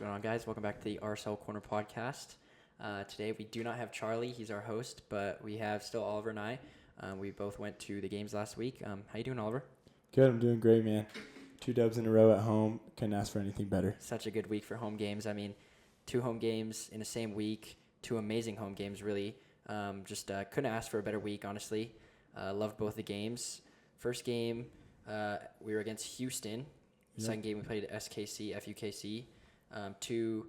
going on, guys? Welcome back to the RSL Corner podcast. Today we do not have Charlie. He's our host, but we have still Oliver and I. We both went to the games last week. How you doing, Oliver? Good. I'm doing great, man. 2 dubs in a row at home. Couldn't ask for anything better. Such a good week for home games. I mean, 2 home games in the same week. 2 amazing home games, really. Couldn't ask for a better week, honestly. Loved both the games. First game, we were against Houston. Yep. Second game, we played SKC, FUKC. 2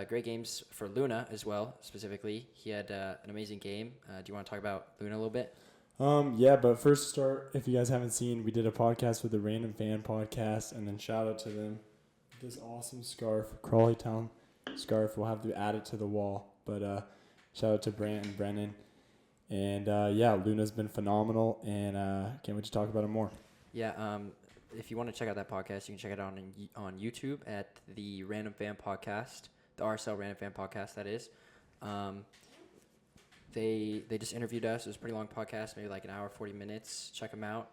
great games for Luna as well, specifically. He had an amazing game. Do you want to talk about Luna a little bit? Yeah, but first to start, if you guys haven't seen, we did a podcast with the Random Fan Podcast, and then shout out to them. This awesome scarf, Crawley Town scarf. We'll have to add it to the wall. But shout out to Brant and Brennan. And Luna's been phenomenal, and can't wait to talk about it more. Yeah, if you want to check out that podcast, you can check it out on YouTube at the Random Fan Podcast, the RSL Random Fan Podcast, that is. They just interviewed us. It was a pretty long podcast, maybe like an hour, 40 minutes. Check them out.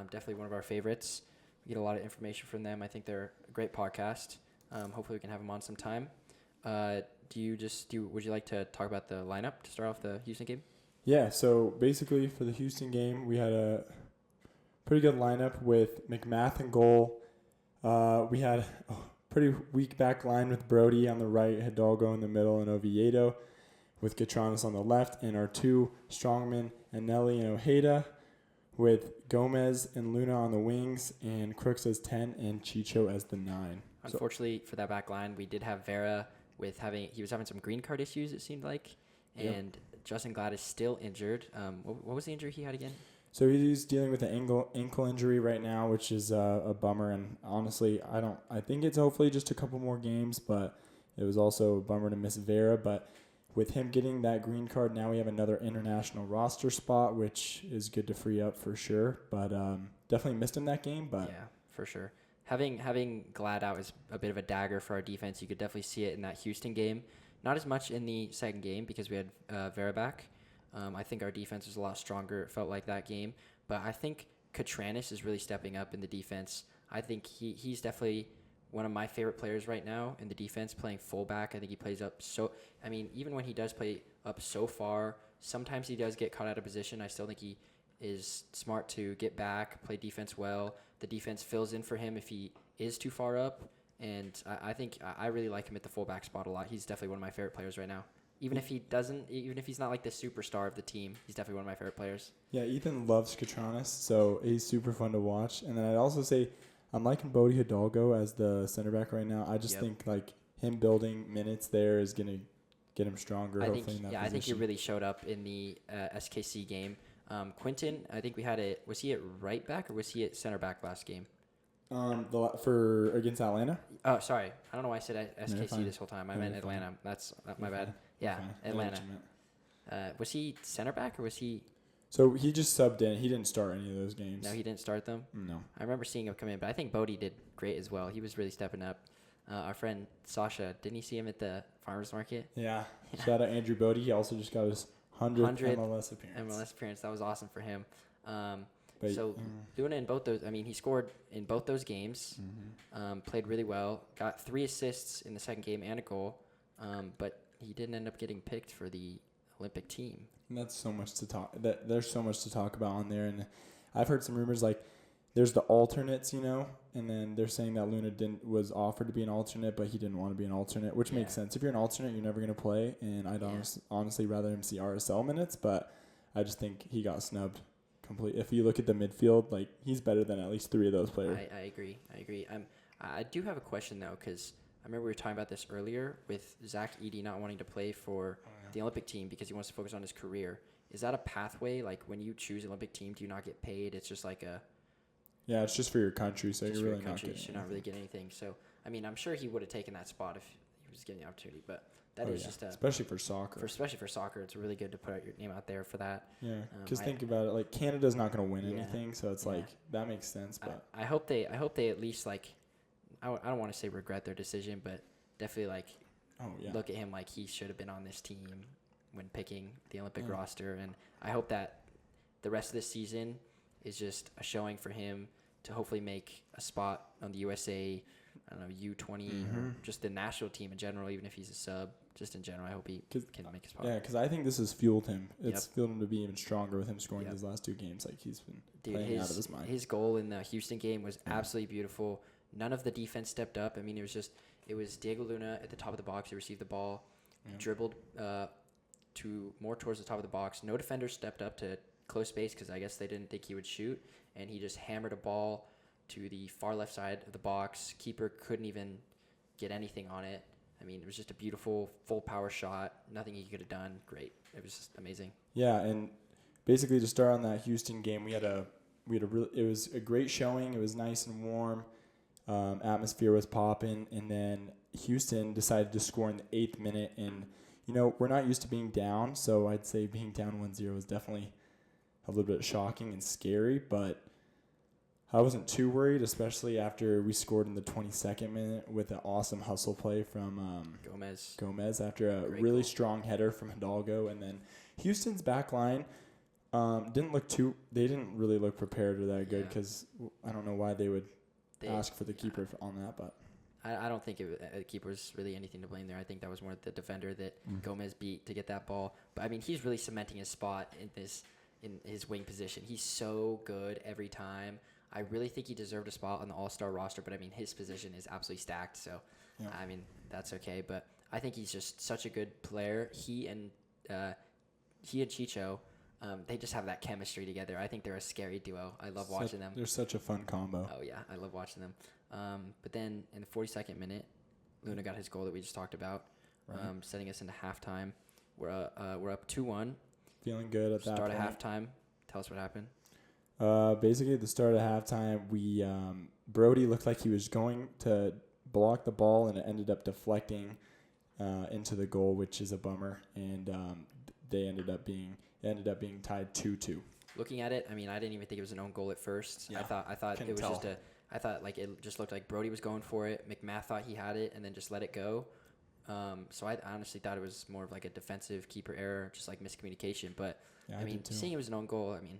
Definitely one of our favorites. We get a lot of information from them. I think they're a great podcast. Hopefully we can have them on sometime. Would you like to talk about the lineup to start off the Houston game? Yeah, so basically for the Houston game, we had a pretty good lineup with McMath in goal. We had a pretty weak back line with Brody on the right, Hidalgo in the middle, and Oviedo with Catranas on the left, and our 2 strongmen, Anelli and Ojeda, with Gomez and Luna on the wings, and Crooks as 10, and Chicho as the 9. Unfortunately, for that back line, we did have Vera he was having some green card issues, it seemed like, and Justin Glad is still injured. What was the injury he had again? So he's dealing with an ankle injury right now, which is a bummer. And honestly, I think it's hopefully just a couple more games, but it was also a bummer to miss Vera. But with him getting that green card, now we have another international roster spot, which is good to free up for sure. But definitely missed him that game. But yeah, for sure. Having Glad out is a bit of a dagger for our defense. You could definitely see it in that Houston game. Not as much in the second game because we had Vera back. I think our defense was a lot stronger, it felt like, that game. But I think Catranas is really stepping up in the defense. I think he's definitely one of my favorite players right now in the defense, playing fullback. I think he plays up even when he does play up so far, sometimes he does get caught out of position. I still think he is smart to get back, play defense well. The defense fills in for him if he is too far up. And I think I really like him at the fullback spot a lot. He's definitely one of my favorite players right now. Even if he's not like the superstar of the team, he's definitely one of my favorite players. yeah, Ethan loves Catranas, so he's super fun to watch. And then I'd also say I'm liking Bodie Hidalgo as the center back right now. I just think like him building minutes there is gonna get him stronger. I think he really showed up in the SKC game. Quinton, I think was he at right back or was he at center back last game? For against Atlanta. Oh, sorry. I don't know why I said SKC No, this whole time. I meant Atlanta. Fine. That's my bad. Yeah, Fine. Atlanta. Was he center back or was he? So he just subbed in. He didn't start any of those games. No, he didn't start them? No. I remember seeing him come in, but I think Bodie did great as well. He was really stepping up. Our friend Sasha, didn't you see him at the farmer's market? Yeah. Shout out Andrew Bodie. He also just got his 100th MLS appearance. MLS appearance. That was awesome for him. But, Luna in both those, he scored in both those games, played really well, got 3 assists in the second game and a goal, but he didn't end up getting picked for the Olympic team. And that's so much to talk. There's so much to talk about on there, and I've heard some rumors like there's the alternates, and then they're saying that Luna was offered to be an alternate, but he didn't want to be an alternate, which makes sense. If you're an alternate, you're never going to play, and I'd honestly rather him see RSL minutes, but I just think he got snubbed. If you look at the midfield, like he's better than at least 3 of those players. I agree. I do have a question though, because I remember we were talking about this earlier with Zach Edey not wanting to play for the Olympic team because he wants to focus on his career. Is that a pathway? Like when you choose an Olympic team, do you not get paid? It's just like yeah, it's just for your country, so you're really not getting. You should not really get anything. So I'm sure he would have taken that spot if he was getting the opportunity, but. Especially for soccer. Especially for soccer, it's really good to put your name out there for that. Yeah, because think about it, like Canada's not going to win anything, so it's like that makes sense. But I hope they at least like, I don't want to say regret their decision, but definitely like, look at him like he should have been on this team when picking the Olympic roster, and I hope that the rest of this season is just a showing for him to hopefully make a spot on the USA I don't know, U20 or just the national team in general, even if he's a sub. Just in general, I hope he can make his spot. Yeah, because I think this has fueled him. It's fueled him to be even stronger with him scoring these last 2 games. Like, he's been playing out of his mind. His goal in the Houston game was absolutely beautiful. None of the defense stepped up. I mean, it was Diego Luna at the top of the box. He received the ball, dribbled towards the top of the box. No defender stepped up to close space because I guess they didn't think he would shoot, and he just hammered a ball to the far left side of the box. Keeper couldn't even get anything on it. I mean, it was just a beautiful full power shot. Nothing he could have done. Great. It was just amazing. Yeah, and basically to start on that Houston game, it was a great showing. It was nice and warm. Atmosphere was popping, and then Houston decided to score in the 8th minute. And we're not used to being down, so I'd say being down 1-0 was definitely a little bit shocking and scary, but I wasn't too worried, especially after we scored in the 22nd minute with an awesome hustle play from Gomez after a really strong header from Hidalgo. And then Houston's back line didn't really look prepared or that good, because I don't know why they would ask for the keeper on that, but I don't think the keeper was really anything to blame there. I think that was more the defender that Gomez beat to get that ball. But I mean, he's really cementing his spot in his wing position. He's so good every time. I really think he deserved a spot on the All-Star roster, but I mean, his position is absolutely stacked. So, I mean, that's okay. But I think he's just such a good player. He and Chicho, they just have that chemistry together. I think they're a scary duo. I love watching them. They're such a fun combo. Oh yeah, I love watching them. But then in the 42nd minute, Luna got his goal that we just talked about, setting us into halftime. We're up 2-1. Feeling good at that Start point. of halftime. Tell us what happened. Basically, at the start of halftime, Brody looked like he was going to block the ball, and it ended up deflecting into the goal, which is a bummer. And they ended up being tied 2-2. Looking at it, I mean, I didn't even think it was an own goal at first. Yeah. I thought it was I thought like it just looked like Brody was going for it. McMath thought he had it and then just let it go. So I honestly thought it was more of like a defensive keeper error, just like miscommunication. But I mean, seeing it was an own goal, I mean,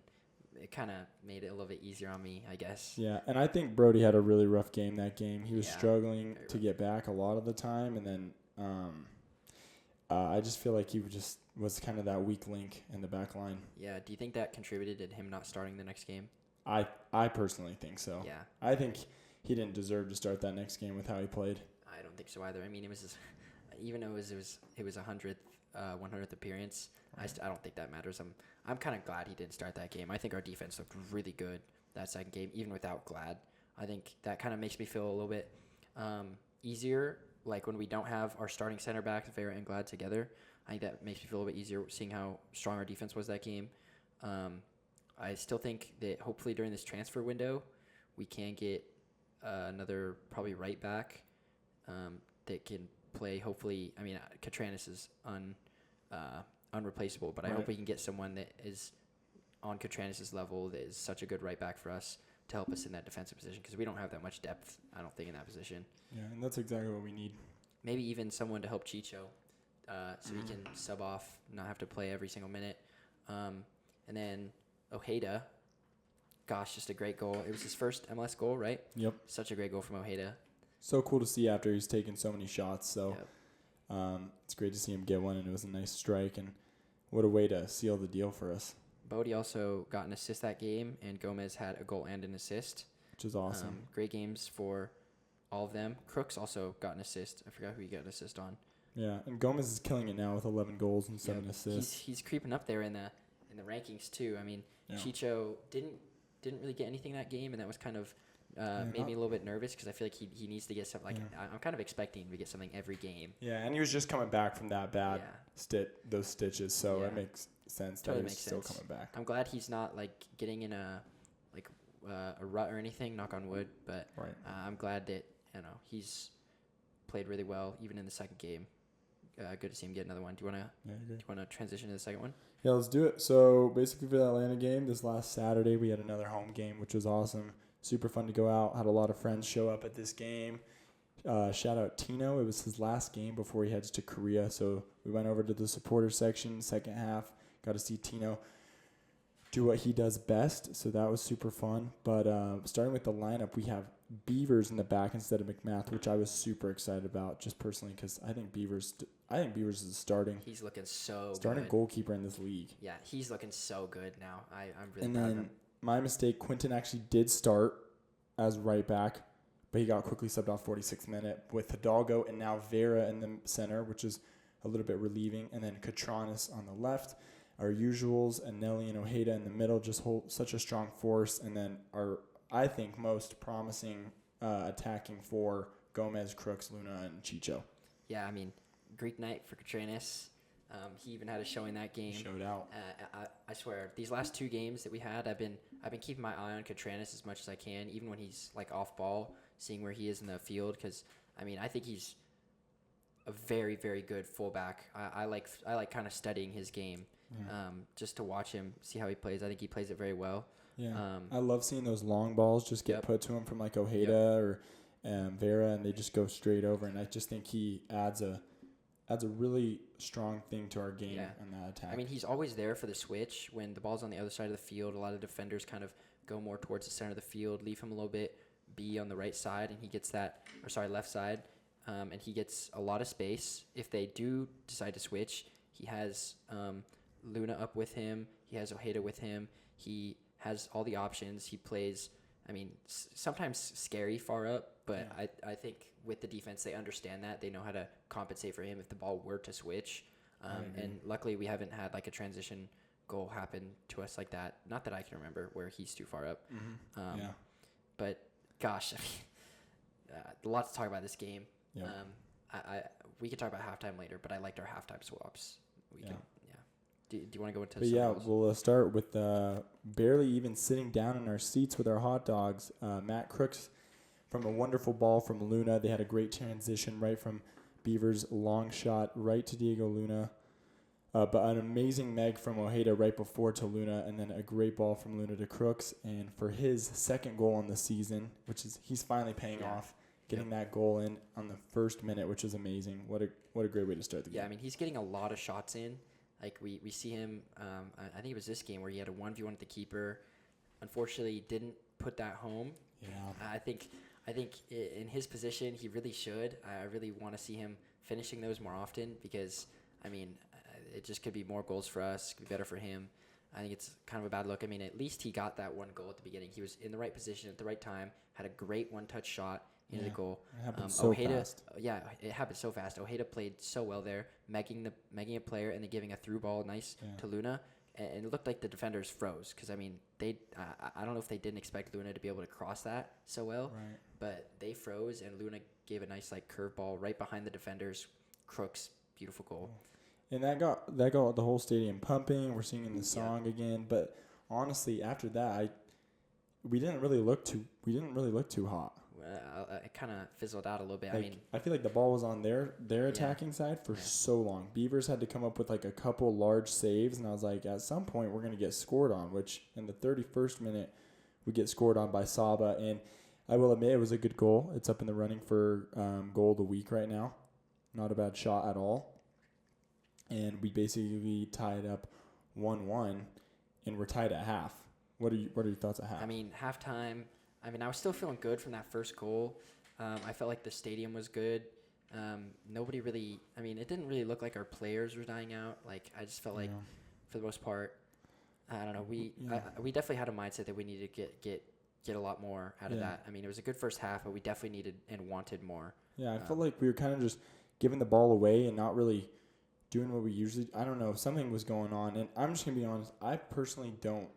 it kind of made it a little bit easier on me, I guess. Yeah, and I think Brody had a really rough game that game. He was struggling to get back a lot of the time, and then I just feel like he was kind of that weak link in the back line. Yeah, do you think that contributed to him not starting the next game? I personally think so. Yeah. I think he didn't deserve to start that next game with how he played. I don't think so either. I mean, it was even though it was 100th appearance, right. I don't think that matters. I'm kind of glad he didn't start that game. I think our defense looked really good that second game, even without Glad. I think that kind of makes me feel a little bit easier, like when we don't have our starting center backs, Vera and Glad, together. I think that makes me feel a little bit easier seeing how strong our defense was that game. I still think that hopefully during this transfer window, we can get another probably right back that can play. Hopefully, I mean, Catranis is unreplaceable, but I hope we can get someone that is on Catranis' level that is such a good right back for us to help us in that defensive position, because we don't have that much depth, I don't think, in that position. Yeah, and that's exactly what we need. Maybe even someone to help Chicho so he can sub off, not have to play every single minute. And then Ojeda, gosh, just a great goal. It was his first MLS goal, right? Yep. Such a great goal from Ojeda. So cool to see after he's taken so many shots. So it's great to see him get one, and it was a nice strike. And what a way to seal the deal for us. Bodie also got an assist that game, and Gomez had a goal and an assist. Which is awesome. Great games for all of them. Crooks also got an assist. I forgot who he got an assist on. Yeah, and Gomez is killing it now with 11 goals and 7 assists. He's creeping up there in the rankings too. I mean, Chicho didn't really get anything that game, and that was kind of made me a little bit nervous, because I feel like he needs to get something. Like I'm kind of expecting him to get something every game. Yeah, and he was just coming back from that bad those stitches, so it makes sense that he's still coming back. I'm glad he's not like getting in a rut or anything. Knock on wood, but I'm glad that he's played really well even in the second game. Good to see him get another one. Do you want to transition to the second one? Yeah, let's do it. So basically for the Atlanta game, this last Saturday, we had another home game, which was awesome. Super fun to go out. Had a lot of friends show up at this game. Shout out Tino. It was his last game before he heads to Korea. So we went over to the supporter section, second half. Got to see Tino do what he does best. So that was super fun. But starting with the lineup, we have Beavers in the back instead of McMath, which I was super excited about just personally because I think Beavers is the starting He's looking so starting good. goalkeeper in this league. Yeah, he's looking so good now. I'm really And proud of then him. my mistake, Quinton actually did start as right back, but he got quickly subbed off 46th minute with Hidalgo and now Vera in the center, which is a little bit relieving. And then Katranis on the left. Our usuals, and Nelly and Ojeda in the middle just hold such a strong force. And then our, I think, most promising attacking for Gomez, Crooks, Luna, and Chicho. Yeah, I mean, Greek night for Katranis. He even had a showing that game. Showed out. I swear, these last 2 games that we had, I've been keeping my eye on Katranis as much as I can, even when he's like off ball, seeing where he is in the field. Because I mean, I think he's a very, very good fullback. I like kind of studying his game, just to watch him, see how he plays. I think he plays it very well. Yeah, I love seeing those long balls just get Yep. put to him from like Ojeda or Vera, and they just go straight over. And I just think he adds a really strong thing to our game on that attack. I mean, he's always there for the switch when the ball's on the other side of the field. A lot of defenders kind of go more towards the center of the field, leave him a little bit be on the right side, and he gets left side, and he gets a lot of space. If they do decide to switch, he has Luna up with him. He has Ojeda with him. He has all the options. He plays, I mean, sometimes scary far up, but I think with the defense, they understand that. They know how to compensate for him if the ball were to switch. And luckily, we haven't had like a transition goal happen to us like that. Not that I can remember where he's too far up. But gosh, I mean, a lot to talk about this game. Yep. We could talk about halftime later, but I liked our halftime swaps. We can. Do you want to go into? But we'll start with barely even sitting down in our seats with our hot dogs. Matt Crooks from a wonderful ball from Luna. They had a great transition right from Beavers' long shot right to Diego Luna. But an amazing Meg from Ojeda right before to Luna, and then a great ball from Luna to Crooks. And for his second goal on the season, which is he's finally paying off, getting that goal in on the first minute, which is amazing. What a great way to start the game. Yeah, I mean, he's getting a lot of shots in. Like, we see him, I think it was this game where he had a 1v1 with the keeper. Unfortunately, he didn't put that home. Yeah. I think in his position, he really should. I really want to see him finishing those more often because, I mean, it just could be more goals for us. It could be better for him. I think it's kind of a bad look. I mean, at least he got that one goal at the beginning. He was in the right position at the right time, had a great one-touch shot into the goal. It happened so fast. Yeah, it happened so fast. Ojeda played so well there, making a player and then giving a through ball to Luna. And it looked like the defenders froze because, I mean, I don't know if they didn't expect Luna to be able to cross that so well, but they froze and Luna gave a nice like curve ball right behind the defenders. Crooks, beautiful goal. And that got the whole stadium pumping. We're singing the song again, but honestly, after that, we didn't really look too hot. It kind of fizzled out a little bit. Like, I feel like the ball was on their attacking side for so long. Beavers had to come up with like a couple large saves, and I was like, at some point we're gonna get scored on. Which in the 31st minute, we get scored on by Saba, and I will admit it was a good goal. It's up in the running for goal of the week right now. Not a bad shot at all. And we basically tied up 1-1, and we're tied at half. What are your thoughts at half? I mean, halftime. I mean, I was still feeling good from that first goal. I felt like the stadium was good. Nobody really. I mean, it didn't really look like our players were dying out. Like, I just felt like, for the most part, I don't know. We definitely had a mindset that we needed to get a lot more out of that. I mean, it was a good first half, but we definitely needed and wanted more. Yeah, I felt like we were kind of just giving the ball away and not really doing what we usually. I don't know. Something was going on, and I'm just gonna be honest. I personally don't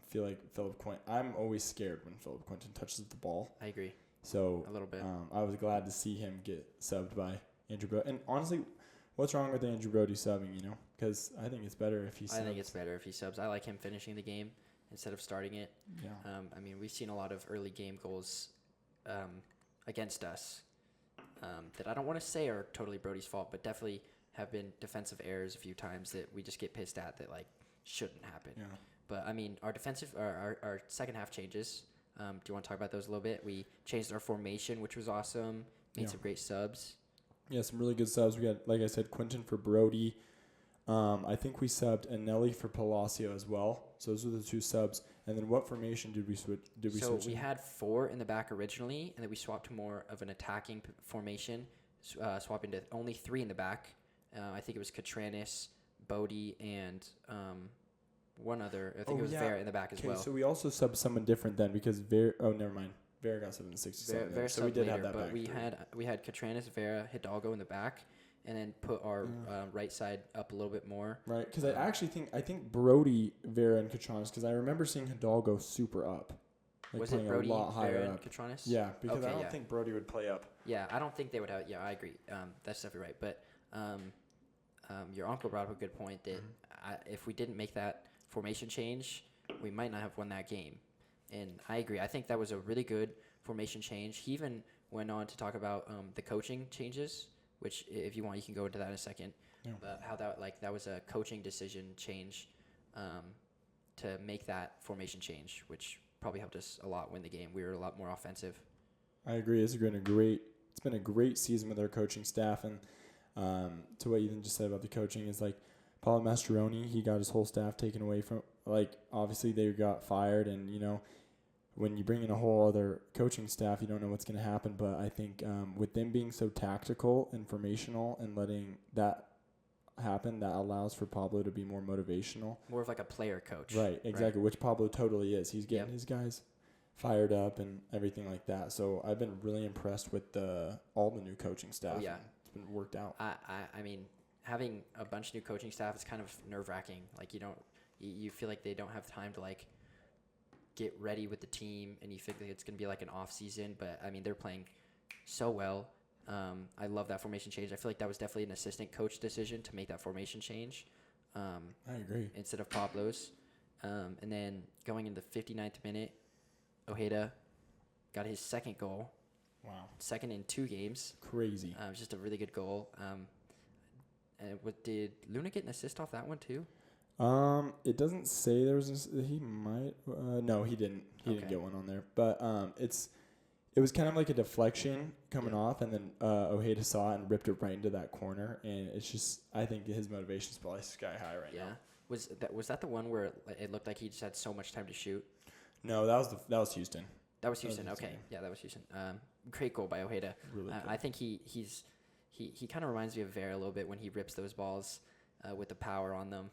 feel like Philip Quinton. I'm always scared when Philip Quinton touches the ball. I agree. So a little bit. I was glad to see him get subbed by Andrew Brody. And honestly, what's wrong with Andrew Brody subbing? You know, because I think it's better if he subs. I think it's better if he subs. I like him finishing the game instead of starting it. Yeah. I mean, we've seen a lot of early game goals against us that I don't want to say are totally Brody's fault, but definitely have been defensive errors a few times that we just get pissed at that like shouldn't happen. Yeah. But I mean, our second half changes. Do you want to talk about those a little bit? We changed our formation, which was awesome. Made some great subs. Yeah, some really good subs. We got, like I said, Quinton for Brody. I think we subbed Anelli for Palacio as well. So those were the 2 subs. And then what formation did we switch? So we had 4 in the back originally, and then we swapped to more of an attacking formation, swapping to only 3 in the back. I think it was Catranis, Bodie, and one other. I think it was Vera in the back as well. So we also subbed someone different then because Vera. Oh, never mind. Vera got subbed in the 67. Vera so we did later, have that but back. we had Catranis, Vera, Hidalgo in the back, and then put our right side up a little bit more. Right, because I think Brody, Vera, and Catranis, because I remember seeing Hidalgo super up. Like Was it Brody, a lot higher Vera, up. and Catranis? Yeah, because Okay, I don't think Brody would play up. Yeah, I don't think they would have. Yeah, I agree. That's definitely right. But your uncle brought up a good point that if we didn't make that formation change, we might not have won that game. And I agree. I think that was a really good formation change. He even went on to talk about the coaching changes, which if you want, you can go into that in a second. Yeah. How that was a coaching decision change to make that formation change, which probably helped us a lot win the game. We were a lot more offensive. I agree. It's been a great season with our coaching staff, and to what Ethan just said about the coaching is like Paulo Mascheroni, he got his whole staff taken away from, like, obviously they got fired, and when you bring in a whole other coaching staff, you don't know what's going to happen. But I think with them being so tactical, informational, and letting that happen, that allows for Pablo to be more motivational. More of like a player coach. Right, exactly, which Pablo totally is. He's getting Yep. his guys fired up and everything like that. So I've been really impressed with all the new coaching staff. Oh, yeah. It's been worked out. I mean, having a bunch of new coaching staff is kind of nerve-wracking. Like, you feel like they don't have time to, like, get ready with the team, and you think that it's going to be like an off season. But, I mean, they're playing so well. I love that formation change. I feel like that was definitely an assistant coach decision to make that formation change. I agree. Instead of Pablo's. And then going in the 59th minute, Ojeda got his second goal. Wow. Second in 2 games. Crazy. It was just a really good goal. Did Luna get an assist off that one too? It doesn't say there was. He might. No, he didn't. He didn't get one on there. But it was kind of like a deflection coming off, and then Ojeda saw it and ripped it right into that corner. And it's just, I think his motivation's probably sky high right now. Was that the one where it looked like he just had so much time to shoot? No, that was Houston. That was Houston. Okay, yeah, that was Houston. Great goal by Ojeda. Really I think he kind of reminds me of Vera a little bit when he rips those balls with the power on them.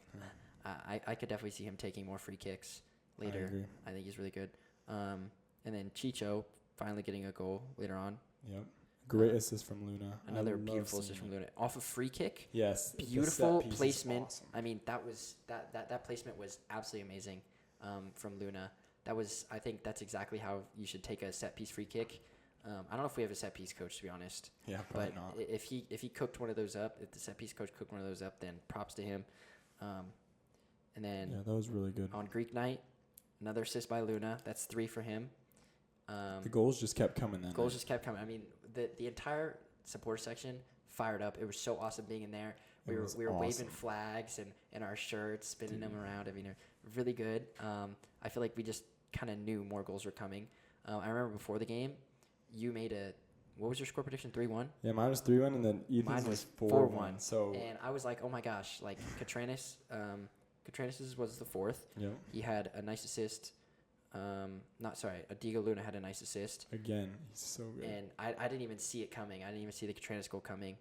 I could definitely see him taking more free kicks later. I agree. I think he's really good. And then Chicho finally getting a goal later on. Yep. Great assist from Luna. Another beautiful assist from Luna off a free kick. Yes. Beautiful placement. Awesome. I mean, that placement was absolutely amazing from Luna. I think that's exactly how you should take a set piece free kick. I don't know if we have a set piece coach, to be honest. Yeah, probably not. If he cooked one of those up, if the set piece coach cooked one of those up, then props to him. And then that was really good. On Greek night, another assist by Luna. That's 3 for him. The goals just kept coming then. Goals just kept coming. I mean, the entire supporter section fired up. It was so awesome being in there. We were awesome. waving flags and our shirts, spinning them around. I mean, really good. I feel like we just kind of knew more goals were coming. I remember before the game, you made what was your score prediction? 3-1? Yeah, mine was 3-1, and then Ethan's Mine was 4-1. So and I was like, oh my gosh, like Catranis was the 4th. Yep. He had a nice assist. Diego Luna had a nice assist. Again, he's so good. And I didn't even see it coming. I didn't even see the Catranis goal coming.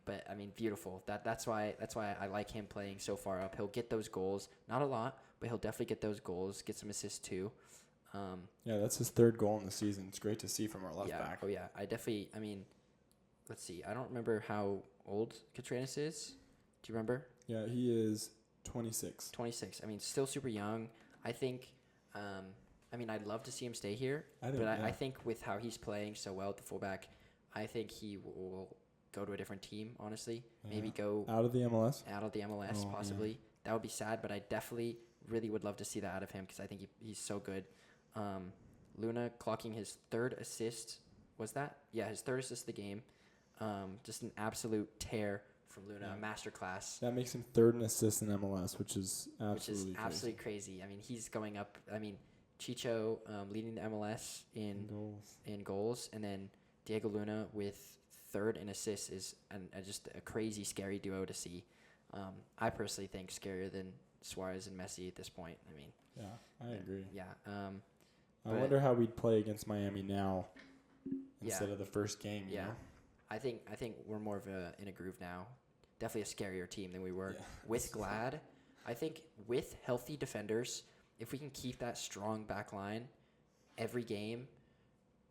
But I mean, beautiful. That's why I like him playing so far up. He'll get those goals, not a lot, but he'll definitely get those goals. Get some assists too. Yeah, that's his 3rd goal in the season. It's great to see from our left back. Oh yeah, I mean, let's see. I don't remember how old Catranis is. Do you remember? Yeah, he is 26. 26. I mean, still super young. I think. I mean, I'd love to see him stay here, I think with how he's playing so well at the fullback, I think he will go to a different team. Honestly, maybe go out of the MLS. Possibly. Yeah. That would be sad, but I definitely really would love to see that out of him because I think he's so good. Luna clocking his 3rd assist. Was that? Yeah, his 3rd assist of the game. Just an absolute tear from Luna, a masterclass. That makes him 3rd in assists in MLS, which is absolutely crazy. I mean, he's going up. I mean, Chicho leading the MLS in goals, and then Diego Luna with 3rd in assists is just a crazy, scary duo to see. I personally think scarier than Suarez and Messi at this point. I mean, Yeah, I agree. yeah. I but- wonder how we'd play against Miami now Yeah. instead of the first game. You Yeah. know? I think we're more of in a groove now. Definitely a scarier team than we were Yeah. with Glad. I think with healthy defenders, if we can keep that strong back line every game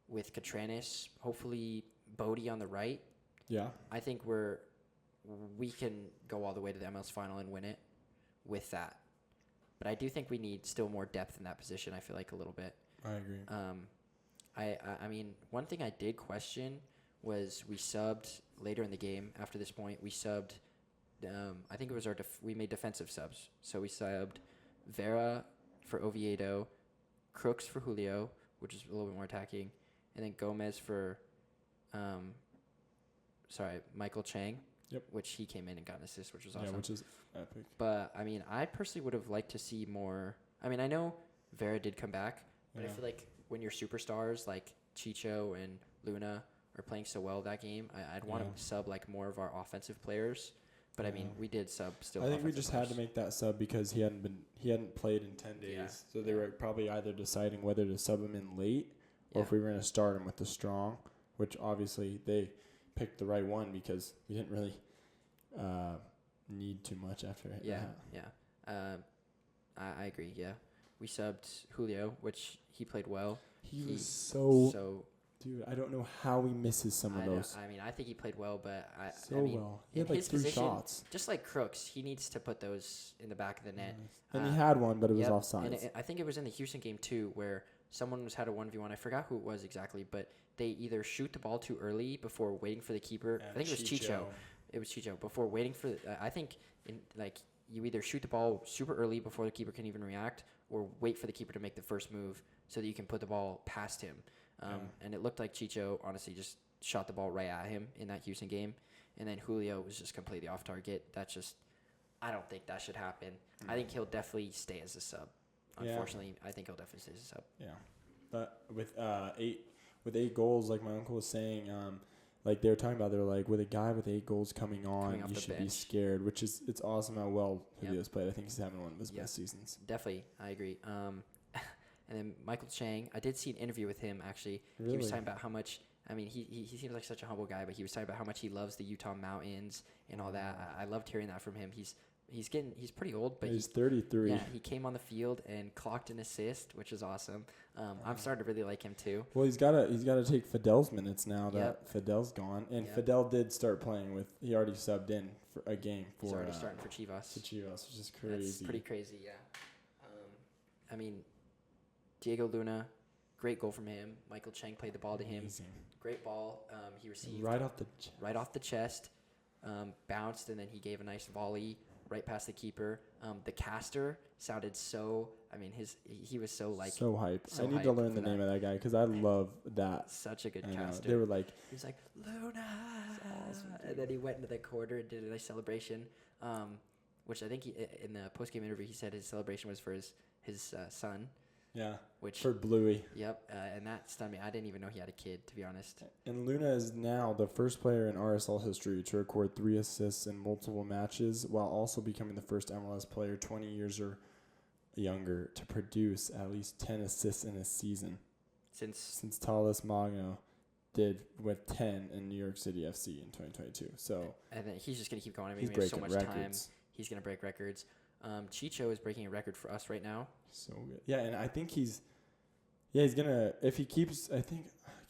with Catranis, hopefully Bodie on the right, Yeah. I think we can go all the way to the MLS final and win it with that. But I do think we need still more depth in that position. I feel like a little bit. I agree. I mean, one thing I did question was we subbed later in the game. After this point, we subbed. I think it was we made defensive subs. So we subbed Vera for Oviedo, Crooks for Julio, which is a little bit more attacking, and then Gomez for, Michael Chang. Yep. Which he came in and got an assist, which was awesome. Yeah, which is epic. But I mean, I personally would have liked to see more. I mean, I know Vera did come back, but I Yeah. feel like when your superstars like Chicho and Luna are playing so well that game, I'd want Yeah. to sub like more of our offensive players. But I mean, Yeah. we did sub still. I think we offensive just had to players. make that sub because he hadn't played in 10 days. Yeah. So they were probably either deciding whether to sub him in late or if we were going to start him with the strong, which obviously they picked the right one because we didn't really need too much after it. Yeah. I agree. Yeah, we subbed Julio, which he played well. He was so, So dude, I don't know how he misses some of I know, those. I mean, I think he played well, but I So mean, well. He in had like his 3 position, shots. just like Crooks, he needs to put those in the back of the net. And he Uh, had one, but it was Yep, offside. and I think it was in the Houston game too, where someone had a 1v1. I forgot who it was exactly, but they either shoot the ball too early before waiting for the keeper. I think it was Chicho. It was Chicho before waiting for. I think you either shoot the ball super early before the keeper can even react, or wait for the keeper to make the first move so that you can put the ball past him. And it looked like Chicho honestly just shot the ball right at him in that Houston game, and then Julio was just completely off target. That's just. I don't think that should happen. I think he'll definitely stay as a sub. Yeah. Unfortunately, I think he'll definitely stay as a sub. Yeah, but with 8 goals, like my uncle was saying, like they were talking about, they were like, with a guy with 8 goals coming on, off you the should be bench. scared. Which is, it's awesome how well Yep. Julio's played. I think he's having one of his Yep. best seasons. Definitely, I agree. And then Michael Chang, I did see an interview with him actually. He was Really? talking about how much. I mean, he seems like such a humble guy, but he was talking about how much he loves the Utah mountains and all that. I loved hearing that from him. He's pretty old, but He's 33. yeah, he came on the field and clocked an assist, which is awesome. I'm starting to really like him too. Well, he's gotta take Fidel's minutes now that Yep. Fidel's gone, and Yep. Fidel did start playing with. He already subbed in for a game for He's already starting for Chivas. Chivas, which is That's crazy. pretty crazy, yeah. I mean, Diego Luna, great goal from him. Michael Chang played the ball to him. Amazing. Great ball. He received Right off the chest. right off the chest, bounced, and then he gave a nice volley right past the keeper. The caster sounded so. I mean, he was so like So hype. so I need to hype learn for the that. name of that guy because I love that. such a good I know. caster. They were like, He was like Luna, and then he went into the corner and did a nice celebration. Which I think in the post game interview he said his celebration was for his son. yeah, Which for Bluey. yep, and that stunned me. I didn't even know he had a kid, to be honest. And Luna is now the first player in RSL history to record 3 assists in multiple matches, while also becoming the first MLS player 20 years or younger to produce at least 10 assists in a season, since Talis Magno did with 10 in New York City FC in 2022. So And then he's just gonna keep going. I mean, he's we have so breaking much time. records. He's gonna break records. Chicho is breaking a record for us right now. So good. Yeah, and I think he's gonna, if he keeps, I can't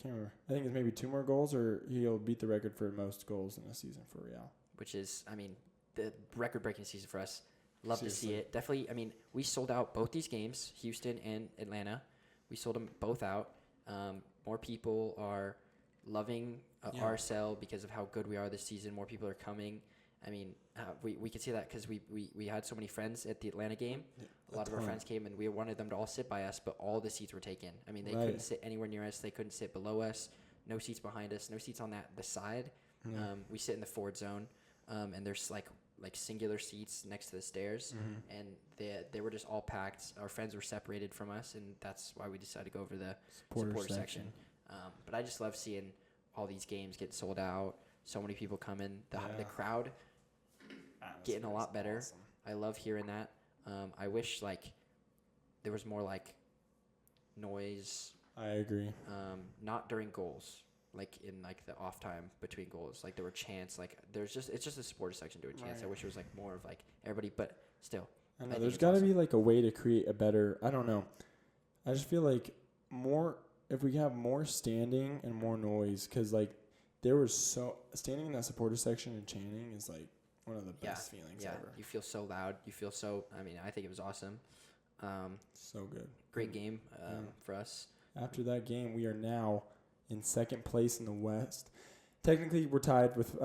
remember. I think it's maybe 2 more goals, or he'll beat the record for most goals in a season for Real. Which is, I mean, the record-breaking season for us. Love to see Seriously. it. Definitely, I mean, we sold out both these games, Houston and Atlanta. We sold them both out. More people are loving Yeah. RSL because of how good we are this season. More people are coming. I mean, we could see that because we had so many friends at the Atlanta game. A lot of our ton. friends came, and we wanted them to all sit by us, but all the seats were taken. I mean, they Right. couldn't sit anywhere near us. They couldn't sit below us. No seats behind us. No seats on the side. Yeah. We sit in the forward zone, and there's like singular seats next to the stairs, Mm-hmm. and they were just all packed. Our friends were separated from us, and that's why we decided to go over the Supporter supporter section. section. But I just love seeing all these games get sold out. So many people coming. The Yeah. crowd. getting a lot better. Awesome. I love hearing that. I wish there was more noise. I agree. Not during goals, in the off time between goals. There were chants. It's just a supporter section doing chants. Right. I wish it was more of everybody, but still. I know there's got to be a way to create a better. I don't know. I just feel more if we have more standing and more noise, because there was standing in that supporter section and chanting is one of the best feelings ever. You feel so loud. You feel so. I think it was awesome. So good. Great game for us. After that game, we are now in second place in the West. Technically, we're tied with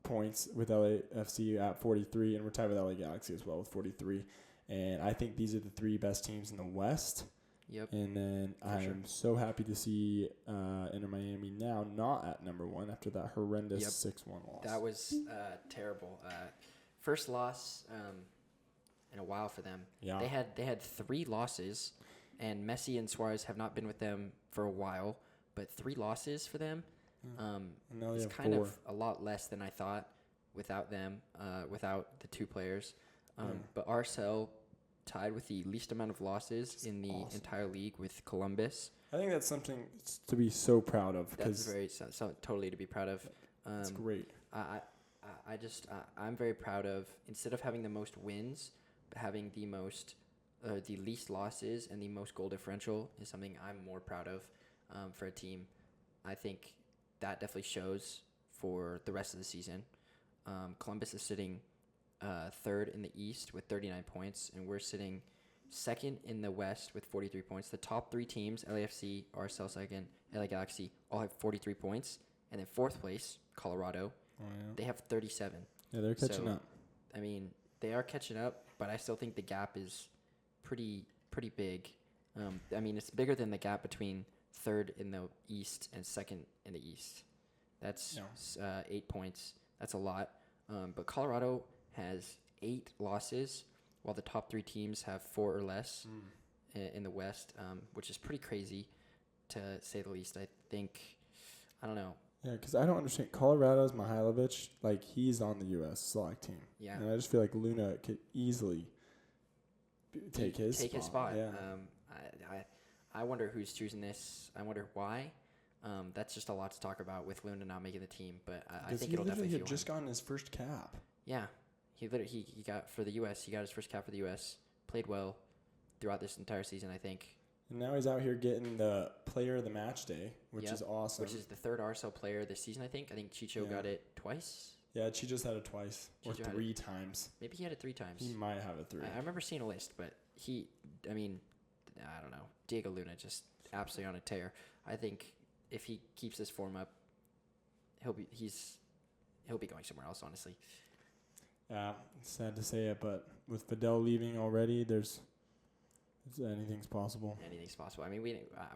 points with LAFC at 43, and we're tied with LA Galaxy as well with 43. And I think these are the three best teams in the West. Yep. And then I'm so happy to see Inter Miami now not at number one after that horrendous 6-1 loss. That was terrible. First loss in a while for them. Yeah. They had 3 losses, and Messi and Suarez have not been with them for a while, but 3 losses for them is kind 4. of a lot less than I thought without them, without the 2 players. But Arcel tied with the least amount of losses in the entire league with Columbus. I think that's something to be so proud of. That's very totally to be proud of. That's great. I'm very proud of, instead of having the most wins, having the least losses and the most goal differential is something I'm more proud of for a team. I think that definitely shows for the rest of the season. Columbus is sitting third in the East with 39 points, and we're sitting second in the West with 43 points. The top 3 teams, LAFC, RSL second, LA Galaxy, all have 43 points. And then fourth place, Colorado, they have 37. Yeah, they're catching up. They are catching up, but I still think the gap is pretty big. It's bigger than the gap between third in the East and second in the East. That's 8 points. That's a lot. But Colorado has 8 losses, while the top 3 teams have 4 or less in the West, which is pretty crazy, to say the least. I don't know. Yeah, because I don't understand. Colorado's Mihailovic, he's on the U.S. select team. Yeah. And I just feel like Luna could easily take his spot. Yeah. I wonder who's choosing this. I wonder why. That's just a lot to talk about with Luna not making the team, but I think it'll definitely. He had just gotten his first cap. Yeah, he got for the U.S. He got his first cap for the U.S. Played well throughout this entire season, I think. And now he's out here getting the player of the match day, which is awesome. Which is the 3rd RSL player this season, I think. I think Chicho got it twice. Yeah, Chicho's had it twice or 3 times. Maybe he had it 3 times. He might have it 3. I remember seeing a list, but I don't know. Diego Luna just absolutely on a tear. I think if he keeps this form up, he'll be going somewhere else, honestly. Yeah, it's sad to say it, but with Fidel leaving already, anything's possible. Anything's possible.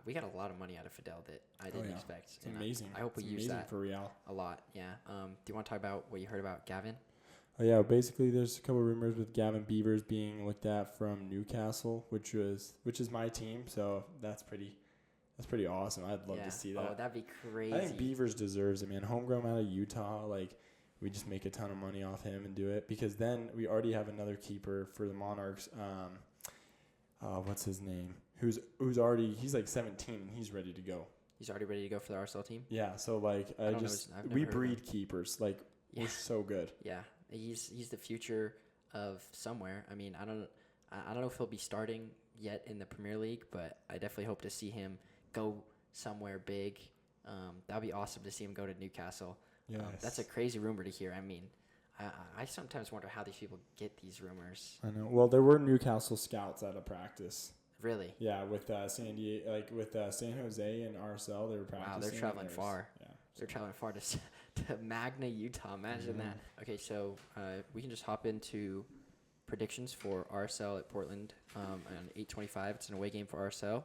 We got a lot of money out of Fidel that I didn't expect. It's amazing. I hope we use that for Real a lot. Yeah. Do you want to talk about what you heard about Gavin? Oh yeah, basically there's a couple of rumors with Gavin Beavers being looked at from Newcastle, which is my team. So that's pretty awesome. I'd love to see that. Oh, that'd be crazy. I think Beavers deserves it, man. Homegrown out of Utah, we just make a ton of money off him and do it, because then we already have another keeper for the Monarchs. What's his name? He's 17 and he's ready to go. He's already ready to go for the RSL team? Yeah, so we breed keepers. We're so good. Yeah. He's the future of somewhere. I don't know if he'll be starting yet in the Premier League, but I definitely hope to see him go somewhere big. That would be awesome to see him go to Newcastle. Yes. That's a crazy rumor to hear. I sometimes wonder how these people get these rumors. I know. Well, there were Newcastle scouts at a practice. Really? Yeah, with San Diego, with San Jose and RSL, they were practicing. Wow, they're traveling far. Yeah, they're traveling far to Magna, Utah. Imagine that. Okay, so we can just hop into predictions for RSL at Portland on 8/25. It's an away game for RSL.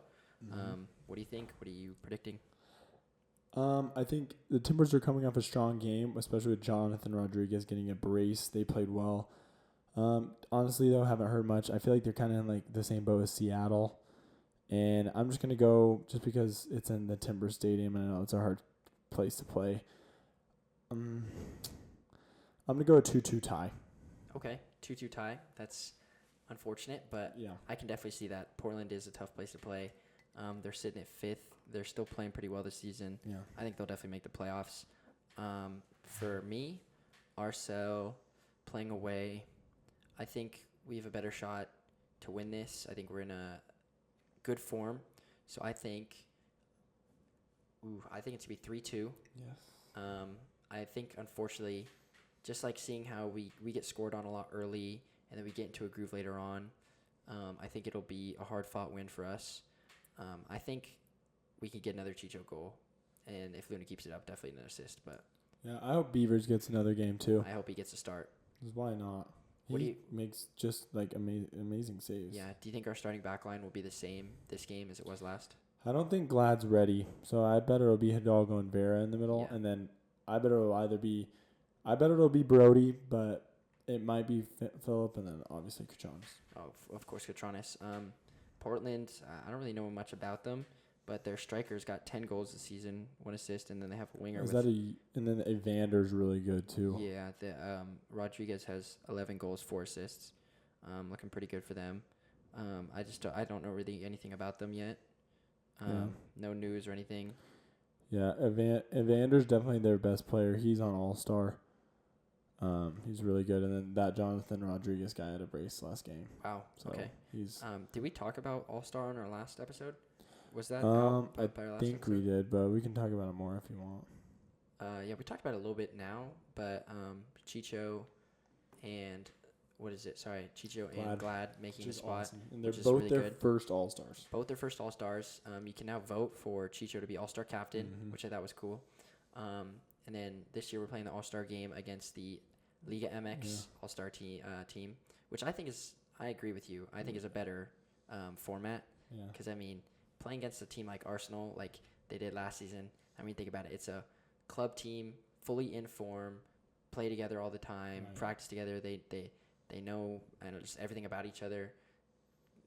What do you think? What are you predicting? I think the Timbers are coming off a strong game, especially with Jonathan Rodriguez getting a brace. They played well. Honestly, though, haven't heard much. I feel like they're kind of in the same boat as Seattle. And I'm just going to go, just because it's in the Timbers Stadium, and I know it's a hard place to play. I'm going to go a 2-2 tie. Okay, 2-2 tie. That's unfortunate, but Yeah. I can definitely see that. Portland is a tough place to play. They're sitting at 5th. They're still playing pretty well this season. Yeah. I think they'll definitely make the playoffs. For me, Arcel playing away, I think we have a better shot to win this. I think we're in a good form. So I think it's going to be 3-2. Yes. I think, unfortunately, just like seeing how we get scored on a lot early and then we get into a groove later on, I think it'll be a hard-fought win for us. I think we could get another Chicho goal, and if Luna keeps it up, definitely an assist. But Yeah, I hope Beavers gets another game too. I hope he gets a start. 'Cause why not? What do He you- makes just like amazing saves. Yeah, do you think our starting back line will be the same this game as it was last? I don't think Glad's ready, so I bet it'll be Hidalgo and Vera in the middle, Yeah. and then I bet it'll be Brody, but it might be Philip, and then obviously Kachanis. Oh, of course, Katranis. Portland, I don't really know much about them, but their strikers got 10 goals this season, 1 assist, and then they have a winger. And then Evander's really good too. Yeah, Rodriguez has 11 goals, 4 assists. Looking pretty good for them. I don't know really anything about them yet. No news or anything. Yeah, Evander's definitely their best player. He's on All-Star. He's really good, and then that Jonathan Rodriguez guy had a brace last game. Wow. So Okay. he's. Did we talk about All-Star on our last episode? Was that I by our last think we episode? did, but we can talk about it more if you want. Yeah, we talked about it a little bit now, but Chicho and Chicho and Glad making the spot. Awesome. And they're which is both really their good. first All-Stars. Both their first All-Stars. You can now vote for Chicho to be All-Star captain, Mhm. which I thought was cool. And then this year we're playing the All-Star game against the Liga MX All-Star team, which I agree with you. I think is a better format Yeah. because, I mean, playing against a team like Arsenal, like they did last season, I mean, think about it. It's a club team, fully in form, play together all the time, Right. practice together. They know just everything about each other.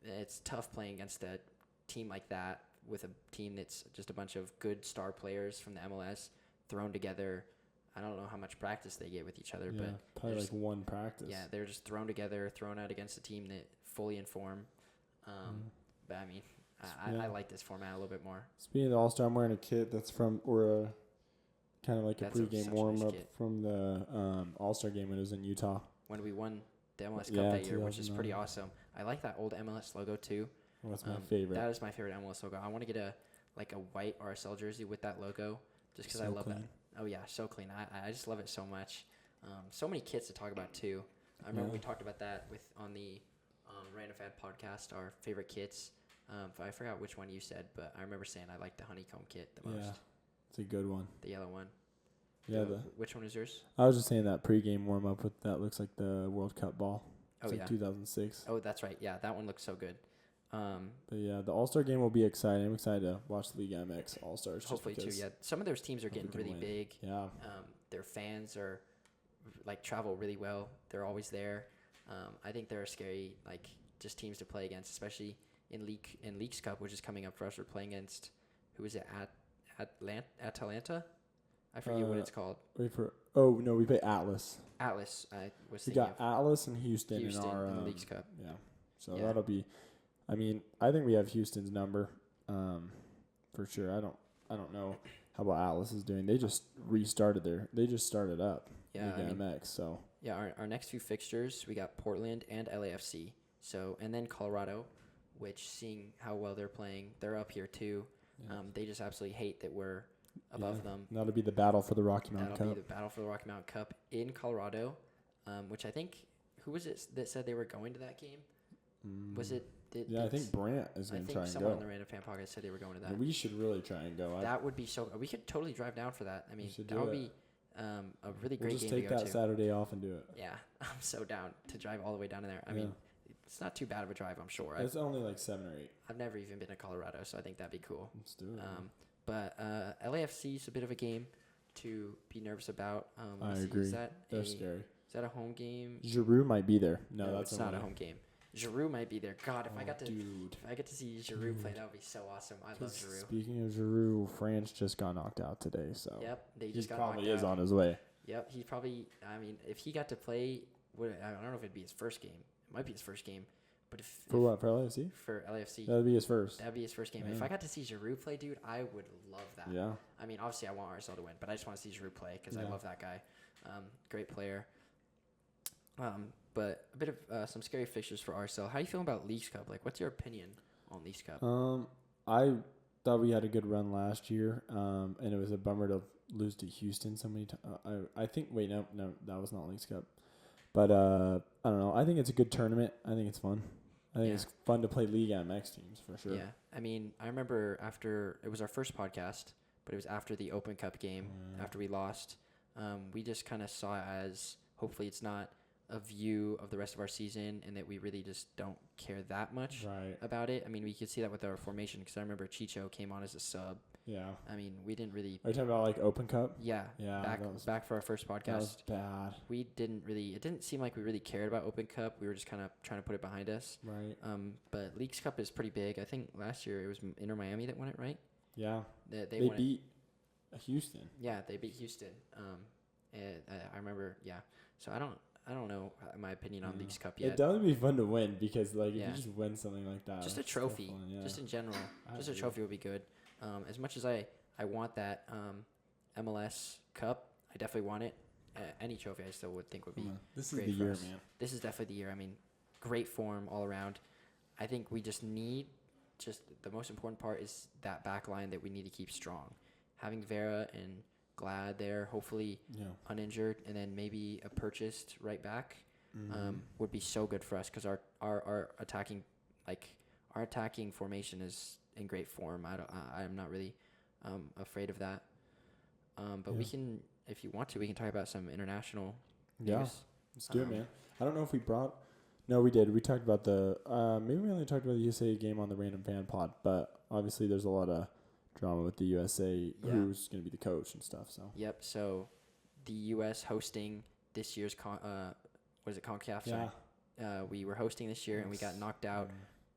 It's tough playing against a team like that with a team that's just a bunch of good star players from the MLS thrown together. I don't know how much practice they get with each other, Yeah, but probably they're like one practice. yeah, they're just thrown together, thrown out against a team that fully in form. But I mean, I like this format a little bit more. Speaking of the All-Star, I'm wearing a kit that's kind of like That's a such pregame a nice warm-up kit. from the All-Star game when it was in Utah. When we won the MLS Cup Yeah, that year, which is pretty 2009. awesome. I like that old MLS logo too. What's my favorite? That is my favorite MLS logo. I want to get a white RSL jersey with that logo just because I So love clean. that. Oh yeah, so clean. I just love it so much. So many kits to talk about too. I remember we talked about that on the Random Fan podcast, our favorite kits. I forgot which one you said, but I remember saying I like the honeycomb kit the most. Yeah, it's a good one. The yellow one. Yeah, Which one is yours? I was just saying that pregame warm-up with that looks like the World Cup ball. Oh It's yeah. like 2006. Oh, that's right. Yeah, that one looks so good. But yeah, the All-Star game will be exciting. I'm excited to watch the League MX All-Stars. Hopefully too. Yeah, some of those teams are hope we getting can really win. big. Yeah. Their fans are travel really well. They're always there. I think they're scary just teams to play against, especially in Leagues Cup, which is coming up for us. We're playing against who is it? Atalanta. I forget what it's called. We play Atlas. Atlas. I was We thinking got Atlas and Houston in Houston our in the Leagues Cup. Yeah. So Yeah. that'll be. I mean, I think we have Houston's number, for sure. I don't know how about Atlas is doing. They just started up. Yeah, Liga I mean, MX. So yeah. Our next few fixtures, we got Portland and LAFC. So and then Colorado, which seeing how well they're playing, they're up here too. yeah. They just absolutely hate that we're above them. That'll be the battle for the Rocky Mountain That'll Cup. be the battle for the Rocky Mountain Cup in Colorado, which I think who was it that said they were going to that game? Was it? I think Brant is I going to think try and someone go. on the Random Fan Podcast said they were going to that. And we should really try and go. That would be so. We could totally drive down for that. I mean, should that do would it. be a really We'll great just game take to go that to. Saturday off and do it. Yeah, I'm so down to drive all the way down to there. I mean, it's not too bad of a drive, I'm sure. It's only like 7 or 8. I've never even been to Colorado, so I think that'd be cool. Let's do it. But LAFC is a bit of a game to be nervous about. I let's see, agree. They're They're scary. Is that a home game? Giroux might be there. No, that's it's not a home game. Giroux might be there. God, if I got to see Giroux play, that would be so awesome. I love Giroux. Speaking of Giroux, France just got knocked out today, so Yep, they he just got probably knocked is out. on his way. Yep, he probably. I mean, if he got to play I don't know if it'd be his first game. It might be his first game, but For what? For LAFC? for LAFC, That'd be his first. that'd be his first game. Yeah. If I got to see Giroud play, dude, I would love that. Yeah. I mean, obviously, I want RSL to win, but I just want to see Giroud play because I Yeah. love that guy. Great player. But a bit of some scary fixtures for RSL. How do you feel about Leagues Cup? Like, what's your opinion on Leagues Cup? I thought we had a good run last year, and it was a bummer to lose to Houston so many times. I think. Wait, no, that was not Leagues Cup. But I don't know. I think it's a good tournament. I think it's fun. I think Yeah. it's fun to play League MX teams for sure. Yeah, I mean, I remember after it was our first podcast, but it was after the Open Cup game, after we lost. We just kind of saw it as hopefully it's not a view of the rest of our season, and that we really just don't care that much Right. about it. I mean, we could see that with our formation because I remember Chicho came on as a sub. Yeah. I mean, we didn't really. Are you talking about like Open Cup? Yeah. Yeah. Back for our first that was podcast. bad. We didn't really. It didn't seem like we really cared about Open Cup. We were just kind of trying to put it behind us. Right. But Leagues Cup is pretty big. I think last year it was Inter Miami that won it, right? Yeah. They won it. beat Houston. Yeah, they beat Houston. And I remember. Yeah. So I don't know my opinion on Yeah. Leagues Cup yet. It does be fun to win because like if Yeah. you just win something like that, Just a it's still trophy. fun, yeah. Just in general. I Just a agree. trophy would be good. As much as I want that MLS Cup, I definitely want it. Any trophy I still would think would be. This is great the for year, us. man. This is definitely the year. I mean, great form all around. I think we just need. Just the most important part is that back line that we need to keep strong. Having Vera and Glad there, hopefully Yeah. uninjured, and then maybe a purchased right back Mm-hmm. would be so good for us because our attacking formation is in great form. I'm not really afraid of that. But we Yeah. can, if you want to, we can talk about some international Yeah. news. Let's do it, Um, man. I don't know if we brought. No, we did. We talked about the. Maybe we only talked about the USA game on the Random Fan Pod, but obviously there's a lot of drama with the USA. Yeah. Who's going to be the coach and stuff. So. Yep. So, the U.S. hosting this year's what is it, CONCACAF? Yeah. Sorry. We were hosting this year and we got knocked out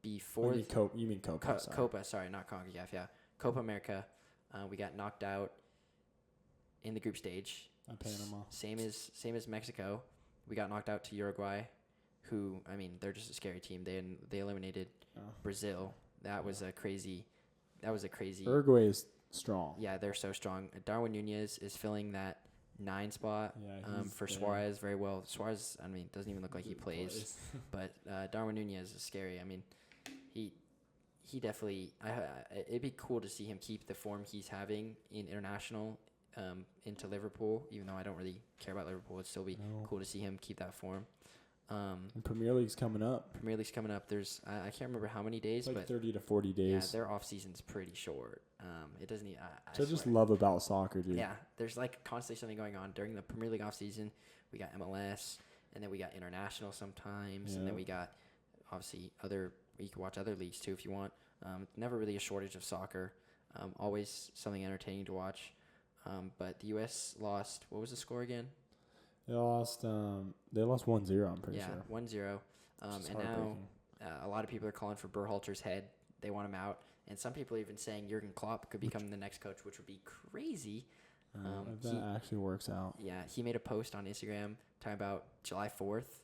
Before before you mean Copa? sorry. Copa. Sorry, not CONCACAF. Yeah, Copa America. We got knocked out in the group stage. Panama. Same as Mexico. We got knocked out to Uruguay, who, I mean, they're just a scary team. They eliminated Oh. Brazil. That was a crazy. Uruguay is strong. Yeah, they're so strong. Darwin Nunez is filling that 9 spot Yeah. for Suarez very well. Suarez, I mean, doesn't even look like he plays. But Darwin Nunez is scary. I mean, he definitely. It'd be cool to see him keep the form he's having in international into Liverpool. Even though I don't really care about Liverpool, it'd still be No. cool to see him keep that form. And Premier League's coming up. Premier League's coming up. There's I can't remember how many days, It's like but 30 to 40 yeah, days. their off season's pretty short. It doesn't. So I just swear. love about soccer, dude. Yeah, there's like constantly something going on during the Premier League off season. We got MLS, and then we got international sometimes, and then Yeah. we got obviously other. You can watch other leagues too if you want. Never really a shortage of soccer. Always something entertaining to watch. But the U.S. lost. What was the score again? They lost 1-0, I'm pretty Yeah, sure. 1-0. Which is And now heartbreaking. a lot of people are calling for Berhalter's head. They want him out. And some people are even saying Jurgen Klopp could become the next coach, which would be crazy. If that actually works out. Yeah, he made a post on Instagram talking about July 4th.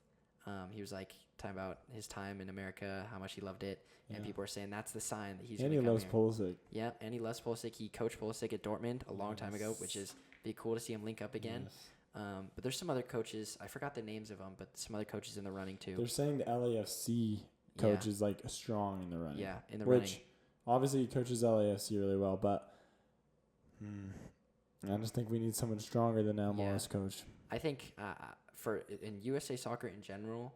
He was like talking about his time in America, how much he loved it. And Yeah. people are saying that's the sign that he's And going he to come loves here. Pulisic. Yeah, and he loves Pulisic. He coached Pulisic at Dortmund a long time ago, which is be cool to see him link up again. Yes. But there's some other coaches. I forgot the names of them, but some other coaches in the running too. They're saying the LAFC coach Yeah. is like strong in the running. Yeah, in the Which running. obviously he coaches LAFC really well, but I just think we need someone stronger than Almaro's coach. I think for in USA soccer in general,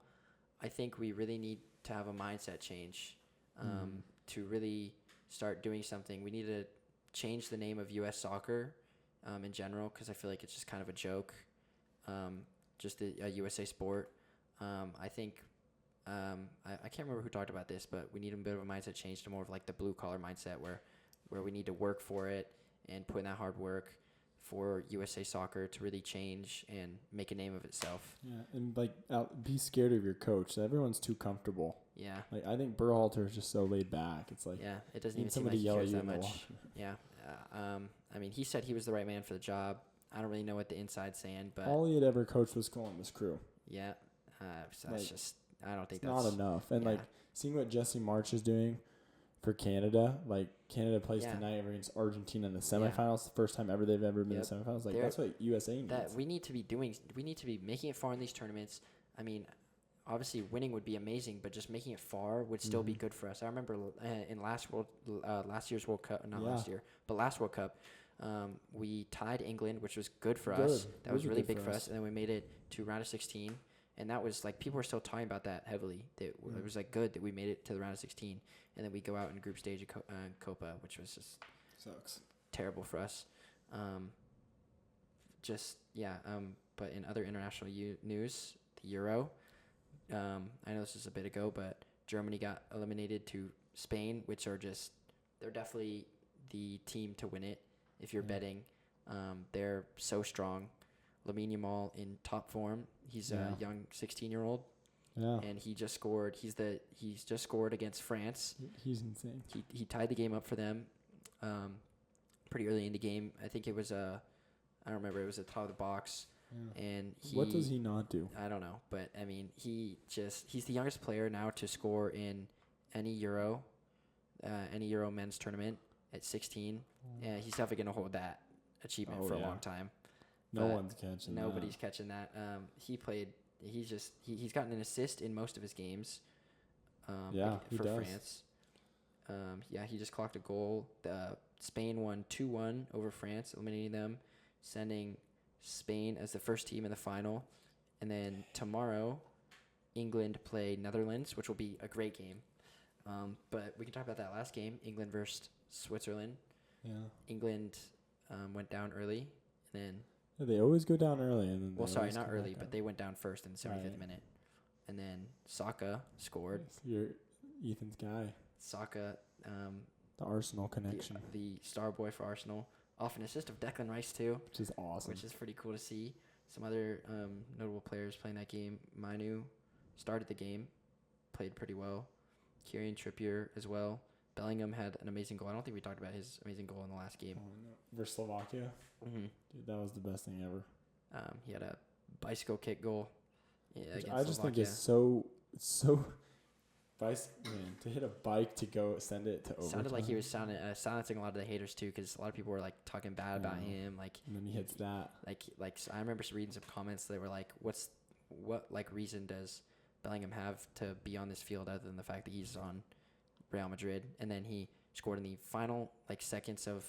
I think we really need to have a mindset change to really start doing something. We need to change the name of US soccer in general because I feel like it's just kind of a joke, just a USA sport. I think I can't remember who talked about this, but we need a bit of a mindset change to more of like the blue collar mindset where we need to work for it and put in that hard work for USA soccer to really change and make a name of itself. Yeah, and like be scared of your coach. Everyone's too comfortable. Yeah. Like I think Berhalter is just so laid back. It's like Yeah, it doesn't need even seem somebody like he yell at cares you that in the much. locker room. Yeah. I mean, he said he was the right man for the job. I don't really know what the inside's saying, but all he had ever coached was Columbus Crew. yeah. So that's Like, just I don't think It's that's not enough. And yeah. like seeing what Jesse March is doing for Canada, like Canada plays Yeah. tonight against Argentina in the semifinals. The first time ever they've ever been Yep. in the semifinals. Like They're- that's what USA needs. that we need to be doing. We need to be making it far in these tournaments. I mean, obviously winning would be amazing, but just making it far would still be good for us. I remember in last year's World Cup, not last year, but last World Cup, we tied England, which was good for us. That was really big for us. And then we made it to round of 16, and that was like people were still talking about that heavily. It was like good that we made it to the round of 16, and then we go out in group stage of Copa, which was just Sucks. terrible for us. But in other international news, the Euro. I know this is a bit ago, but Germany got eliminated to Spain, which are they're definitely the team to win it if you're betting. They're so strong. Lamine Yamal in top form. He's a young 16-year-old, and he just scored. He's just scored against France. He's insane. He tied the game up for them pretty early in the game. I think it was I don't remember. It was at the top of the box. Yeah. And What does he not do? I don't know, but I mean, he's the youngest player now to score in any Euro men's tournament at 16. And he's definitely going to hold that achievement for a long time. No one's catching that. Nobody's catching that. He's gotten an assist in most of his games. He for does. France. He just clocked a goal. Spain won 2-1 over France, eliminating them, sending Spain as the first team in the final. And then tomorrow, England play Netherlands, which will be a great game. But we can talk about that last game, England versus Switzerland. Yeah. England went down early, and then They always go down early, and then not early, but they went down first in the 75th minute. And then Saka scored. You're Ethan's guy. Saka, The Arsenal connection. the star boy for Arsenal, off an assist of Declan Rice too, Which is awesome. which is pretty cool to see. Some other notable players playing that game. Manu started the game, played pretty well. Kieran Trippier as well. Bellingham had an amazing goal. I don't think we talked about his amazing goal in the last game. Versus Slovakia. Mm-hmm. Dude, that was the best thing ever. He had a bicycle kick goal. Which I just think is so to hit a bike to go send it to overtime. Sounded like he was silencing a lot of the haters too, because a lot of people were like talking bad about him. Like, and then he hits that. Like I remember reading some comments that were like, what like reason does Bellingham have to be on this field other than the fact that he's on Real Madrid? And then he scored in the final like seconds of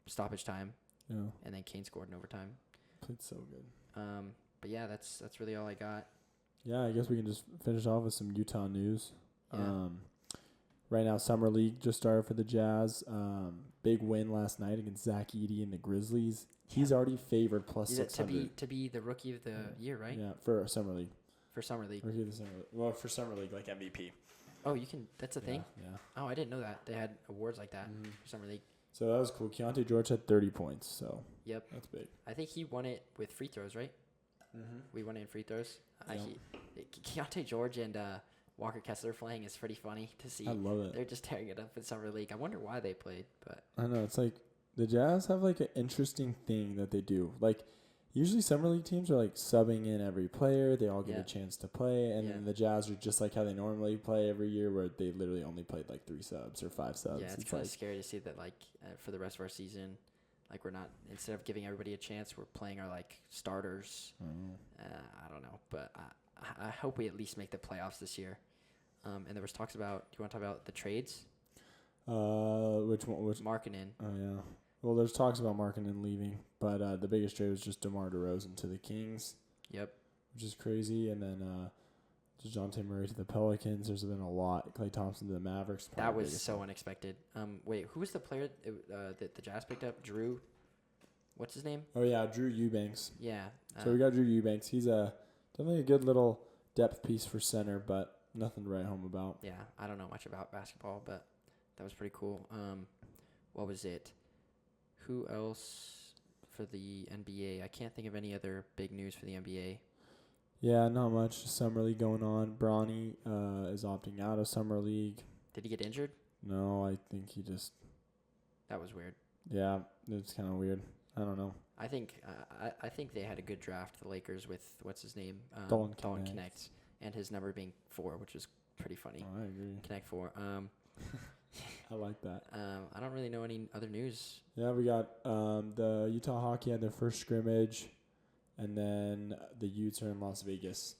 stoppage time. Yeah. And then Kane scored in overtime. Played so good. But yeah, that's really all I got. Yeah, I guess we can just finish off with some Utah news. Yeah. Right now, Summer League just started for the Jazz. Big win last night against Zach Edey and the Grizzlies. He's already favored plus Is 600. to be the rookie of the year, right? Yeah, for Summer League. For Summer League. Rookie of the Summer League. Well, for Summer League, like MVP. Oh, you can. That's a thing. Yeah. Oh, I didn't know that they had awards like that for Summer League. So that was cool. Keontae George had 30 points, so Yep. that's big. I think he won it with free throws, right? Mm-hmm. We won it in free throws. Yeah. Keontae George and Walker Kessler playing is pretty funny to see. I love it. They're just tearing it up in Summer League. I wonder why they played, but I know. It's like the Jazz have like an interesting thing that they do. Like usually Summer League teams are like subbing in every player. They all get a chance to play. And then the Jazz are just like how they normally play every year where they literally only played like 3 subs or 5 subs. yeah, it's kind of scary to see that like for the rest of our season, like we're not, instead of giving everybody a chance, we're playing our like starters. I don't know, but I hope we at least make the playoffs this year. And there was talks about, do you want to talk about the trades? Which one? Markkanen. Oh, yeah. Well, there's talks about Markkanen leaving, but the biggest trade was just DeMar DeRozan to the Kings. Yep. Which is crazy. And then DeJounte Murray to the Pelicans. There's been a lot. Klay Thompson to the Mavericks. That was so unexpected. Wait, who was the player that the Jazz picked up? Drew? What's his name? Oh, yeah, Drew Eubanks. Yeah. So we got Drew Eubanks. He's definitely a good little depth piece for center, but nothing to write home about. Yeah, I don't know much about basketball, but that was pretty cool. What was it? Who else for the NBA? I can't think of any other big news for the NBA. Yeah, not much. Just Summer League going on. Bronny is opting out of Summer League. Did he get injured? No, I think he just... That was weird. Yeah, it's kind of weird. I don't know. I think I think they had a good draft, the Lakers, with what's his name, Dalton Dalton Knecht. Knecht, and his number being 4, which is pretty funny. Oh, I agree. Connect 4. I like that. I don't really know any other news. Yeah, we got the Utah Hockey had their first scrimmage, and then the Utes are in Las Vegas.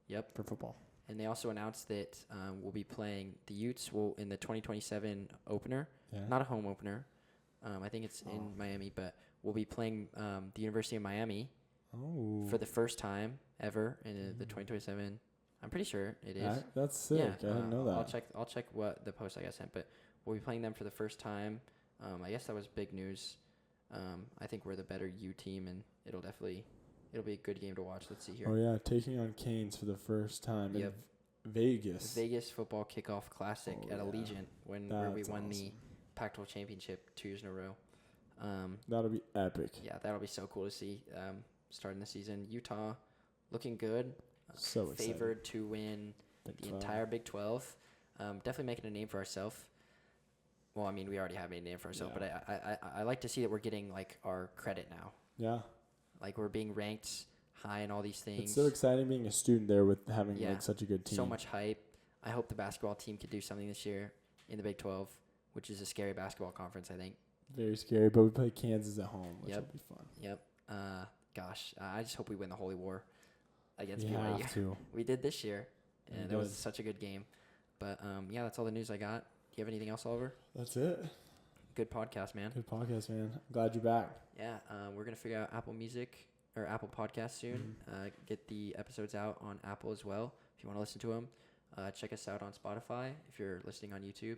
Yep. For football. And they also announced that we'll be playing the Utes will in the 2027 opener, Yeah. not a home opener. I think it's in Miami, but we'll be playing the University of Miami for the first time ever in the 2027. I'm pretty sure it is. That's sick. Yeah, I didn't know that. I'll check what the post I got sent, but we'll be playing them for the first time. I guess that was big news. I think we're the better U team, and it'll be a good game to watch. Let's see here. Oh yeah, taking on Canes for the first time Yep. in Vegas. Vegas Football Kickoff Classic at yeah. Allegiant where we That's won awesome. the Pac-12 championship 2 years in a row. That'll be epic. Yeah, that'll be so cool to see. Starting the season, Utah looking good. So excited. Favored to win Big the 12. entire Big 12. Definitely making a name for ourselves. Well, I mean, we already have made a name for ourselves, Yeah. but I like to see that we're getting like our credit now. Yeah. Like we're being ranked high in all these things. It's so exciting being a student there with having Yeah. like such a good team. So much hype. I hope the basketball team could do something this year in the Big 12, which is a scary basketball conference, I think. Very scary, but we play Kansas at home, which Yep. will be fun. Yep. Gosh, I just hope we win the Holy War against We BYU. have to. We did this year, We and that was did. such a good game. But yeah, that's all the news I got. Do you have anything else, Oliver? That's it. Good podcast, man. Good podcast, man. Glad you're back. Yeah, we're gonna figure out Apple Music or Apple Podcasts soon. Mm-hmm. Get the episodes out on Apple as well if you want to listen to them. Check us out on Spotify if you're listening on YouTube,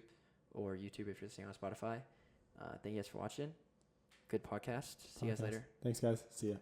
or YouTube if you're listening on Spotify. Thank you guys for watching. Good podcast. See you guys later. Thanks, guys. See ya.